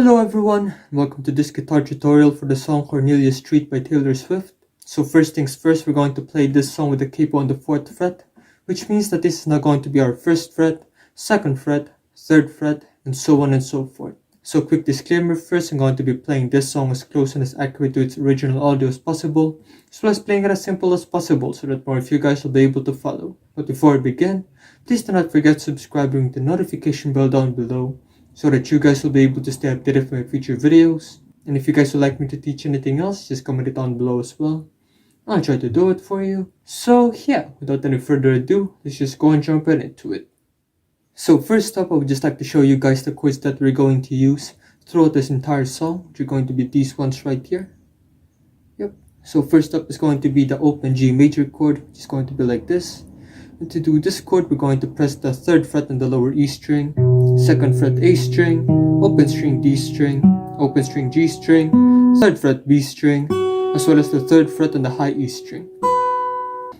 Hello everyone, and welcome to this guitar tutorial for the song Cornelia Street by Taylor Swift. So first things first, we're going to play this song with the capo on the 4th fret, which means that this is not going to be our 1st fret, 2nd fret, 3rd fret, and so on and so forth. So quick disclaimer first, I'm going to be playing this song as close and as accurate to its original audio as possible, as well as playing it as simple as possible so that more of you guys will be able to follow. But before we begin, please do not forget to subscribe and ring the notification bell down below, so that you guys will be able to stay updated for my future videos. And if you guys would like me to teach anything else, just comment it down below as well. I'll try to do it for you. So yeah, without any further ado, let's just go and jump right into it. So first up, I would just like to show you guys the chords that we're going to use throughout this entire song, which are going to be these ones right here. Yep. So first up is going to be the open G major chord, which is going to be like this. And to do this chord, we're going to press the 3rd fret on the lower E string, 2nd fret A string, open string D string, open string G string, 3rd fret B string, as well as the 3rd fret on the high E string.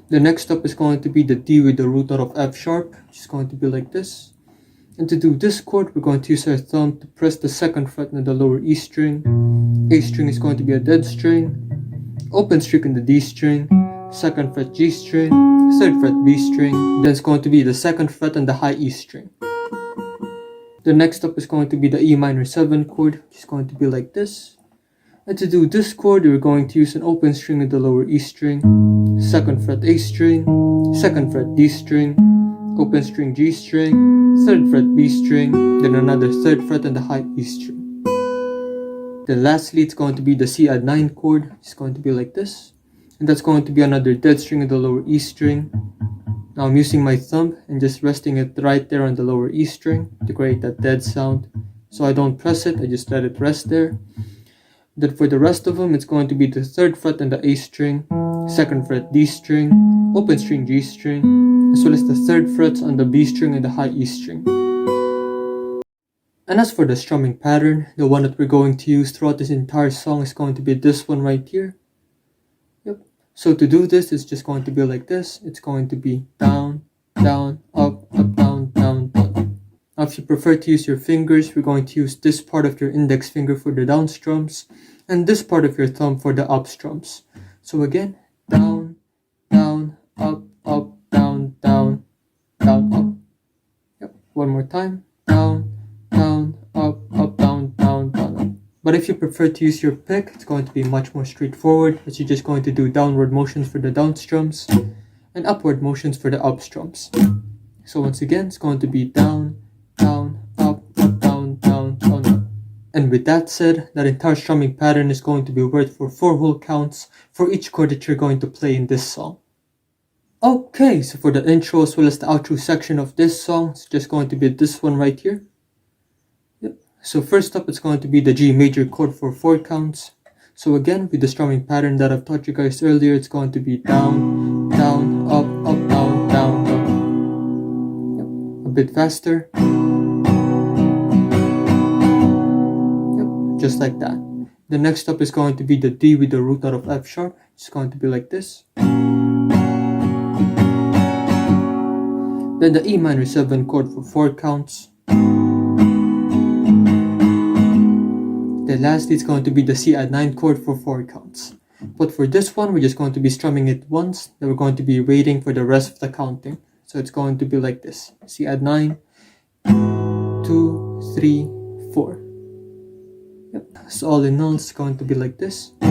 The next up is going to be the D with the root note of F sharp, which is going to be like this. And to do this chord, we're going to use our thumb to press the 2nd fret on the lower E string. A string is going to be a dead string, open string on the D string, 2nd fret G string, 3rd fret B string, then it's going to be the 2nd fret on the high E string. The next up is going to be the E minor 7 chord, which is going to be like this. And to do this chord, we're going to use an open string on the lower E string, 2nd fret A string, 2nd fret D string, open string G string, 3rd fret B string, then another 3rd fret on the high E string. Then lastly, it's going to be the C add 9 chord, which is going to be like this. And that's going to be another dead string on the lower E string. Now I'm using my thumb and just resting it right there on the lower E string to create that dead sound. So I don't press it, I just let it rest there. Then for the rest of them, it's going to be the 3rd fret on the A string, 2nd fret D string, open string G string, as well as the 3rd frets on the B string and the high E string. And as for the strumming pattern, the one that we're going to use throughout this entire song is going to be this one right here. Yep. So to do this, it's just going to be like this. It's going to be down, down, up, up, down, down, down. Now if you prefer to use your fingers, we're going to use this part of your index finger for the down strums and this part of your thumb for the up strums. So again, down, down, up, up, down, down, down, up. Yep. One more time. Down, down, up, up, down, down, down, up. But if you prefer to use your pick, it's going to be much more straightforward, as you're just going to do downward motions for the down strums and upward motions for the up strums. So once again, it's going to be down, down, up, up, down, down, down, up. And with that said, that entire strumming pattern is going to be worth for 4 whole counts for each chord that you're going to play in this song. Okay, so for the intro as well as the outro section of this song, it's just going to be this one right here. So first up, it's going to be the G major chord for 4 counts. So again, with the strumming pattern that I've taught you guys earlier, it's going to be down, down, up, up, down, down, down. Yep. A bit faster. Yep, just like that. The next up is going to be the D with the root note of F sharp. It's going to be like this. Then the E minor 7 chord for 4 counts. Then lastly, it's going to be the C add 9 chord for 4 counts. But for this one, we're just going to be strumming it once, then we're going to be waiting for the rest of the counting. So it's going to be like this. C add 9, 2, 3, 4. Yep. So all in all, it's going to be like this. 2,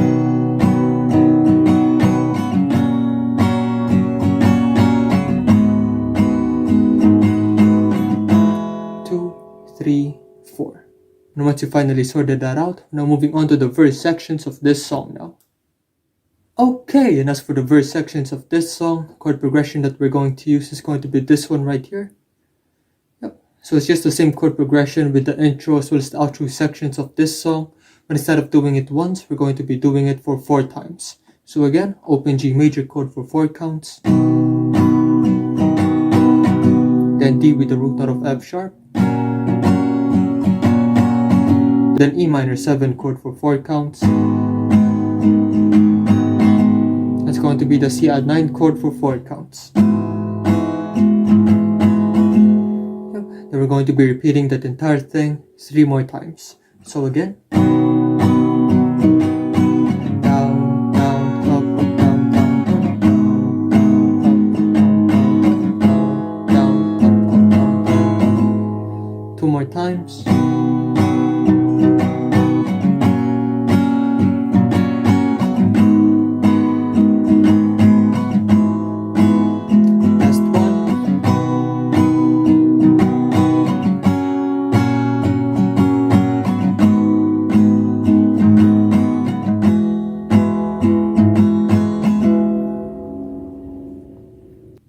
3, 4. And once you finally sorted that out, now moving on to the verse sections of this song now. Okay, and as for the verse sections of this song, the chord progression that we're going to use is going to be this one right here. Yep. So it's just the same chord progression with the intro as well as the outro sections of this song, but instead of doing it once, we're going to be doing it for 4 times. So again, open G major chord for 4 counts. Then D with the root note of F sharp. Then E minor 7 chord for 4 counts. That's going to be the C add 9 chord for 4 counts. Then we're going to be repeating that entire thing 3 more times. So again, down, down, up, up, down, down, down, down, up, up, down, down. 2 more times.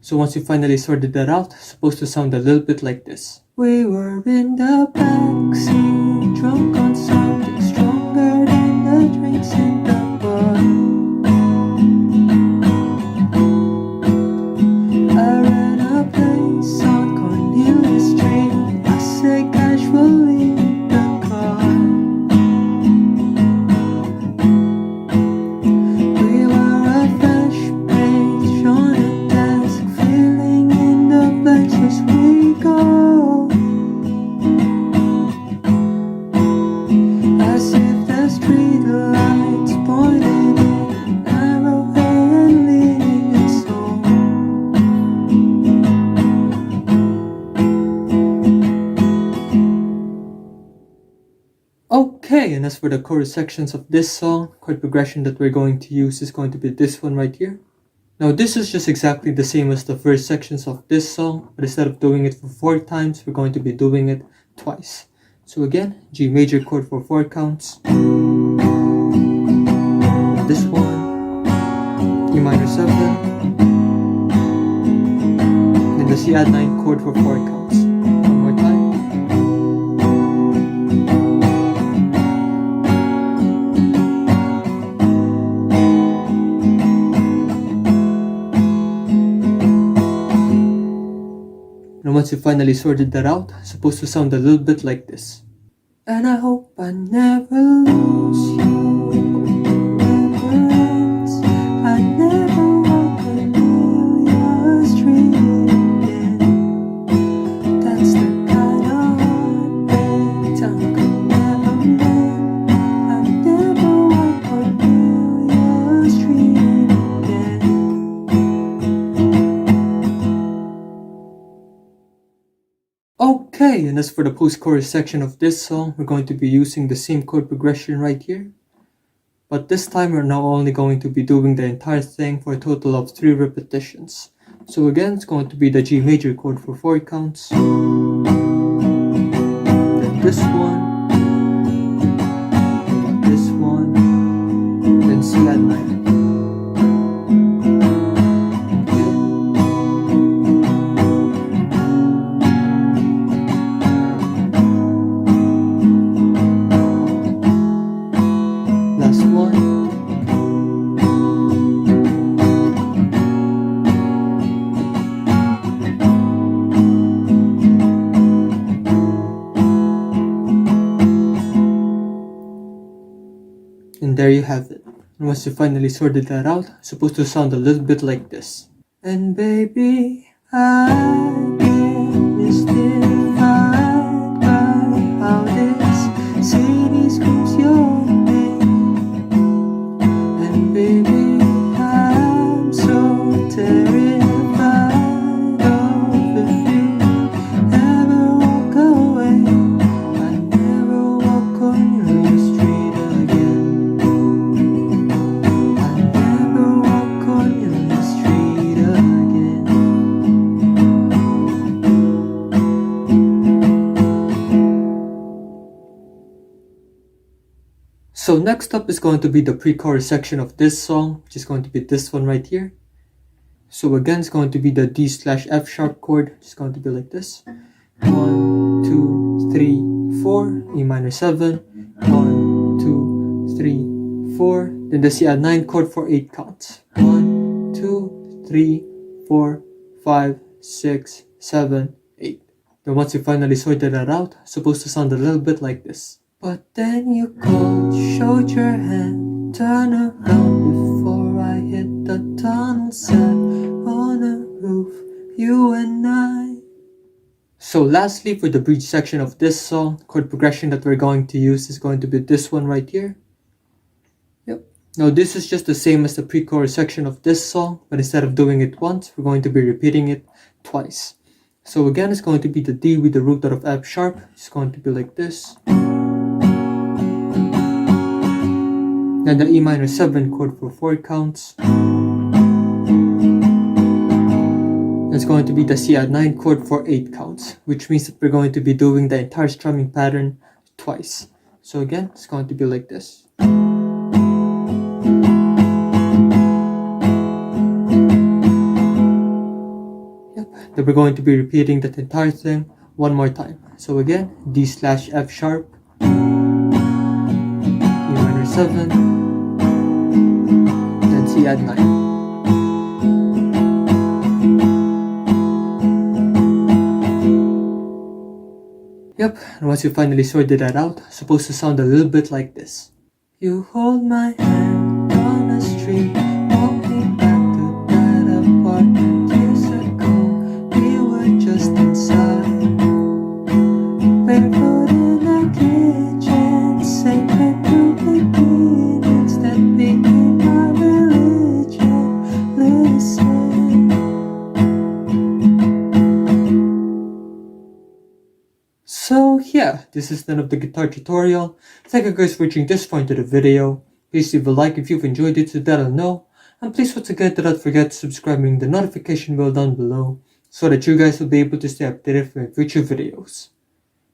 So once you finally sorted that out, it's supposed to sound a little bit like this. We were in the backseat, drunk on something stronger than the drinks in the bar. I ran a place on Cornelia Street. I said casually in the car. We were a fresh page on a desk, filling in the blanks as we go, as if the street lights pointed in an arrowhead and leading us home. Okay, and as for the chorus sections of this song, chord progression that we're going to use is going to be this one right here. Now this is just exactly the same as the first sections of this song, but instead of doing it for 4 times, we're going to be doing it twice. So again, G major chord for 4 counts. This one, E minor 7, then the C add 9 chord for 4 counts. One more time. And once you finally sorted that out, it's supposed to sound a little bit like this. And I hope I never lose you, never ends. I never walk Cornelia Street again. That's the kind of heartbreak time could never mend. I never walk Cornelia Street again. Okay, and as for the post-chorus section of this song, we're going to be using the same chord progression right here. But this time we're now only going to be doing the entire thing for a total of 3 repetitions. So again, it's going to be the G major chord for 4 counts. Then this one. Then this one. Then C add 9. And there you have it. And once you finally sorted that out, it's supposed to sound a little bit like this. And baby, I get mystified by how this city screams your name. And baby, I'm so terrified of if you ever walk away. I never walk on your street again. So next up is going to be the pre-chorus section of this song, which is going to be this one right here. So again, it's going to be the D/F sharp chord, which is going to be like this. 1, 2, 3, 4, E minor 7, 1, 2, 3, 4, then the C add 9 chord for 8 counts. 1, 2, 3, 4, 5, 6, 7, 8. Then once you finally sorted that out, it's supposed to sound a little bit like this. But then you called, showed your hand, turn around before I hit the tunnel, sat on a roof, you and I. So lastly, for the bridge section of this song, chord progression that we're going to use is going to be this one right here. Yep. Now this is just the same as the pre-chorus section of this song, but instead of doing it once, we're going to be repeating it twice. So again, it's going to be the D with the root out of F sharp. It's going to be like this. Then the E minor 7 chord for 4 counts. It's going to be the C add 9 chord for 8 counts, which means that we're going to be doing the entire strumming pattern twice. So again, it's going to be like this. Yep. Then we're going to be repeating that entire thing one more time. So again, D slash F sharp, E minor 7, then C add 9. Yep, and once you finally sorted that out, it's supposed to sound a little bit like this. You hold my hand on the street, walking back to that apartment years ago. We were just inside, barefoot in the kitchen, sacred to beginnings that became my religion. Listen. So yeah, this is the end of the guitar tutorial. Thank you guys for watching this far into the video. Please leave a like if you've enjoyed it so that I'll know. And please once again do not forget to subscribe and ring the notification bell down below so that you guys will be able to stay updated for my future videos.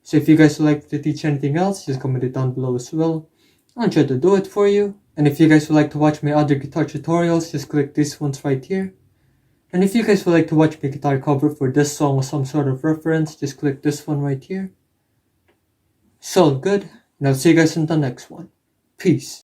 So if you guys would like to teach anything else, just comment it down below as well. I'll try to do it for you. And if you guys would like to watch my other guitar tutorials, just click these ones right here. And if you guys would like to watch my guitar cover for this song or some sort of reference, just click this one right here. So good, and I'll see you guys in the next one. Peace.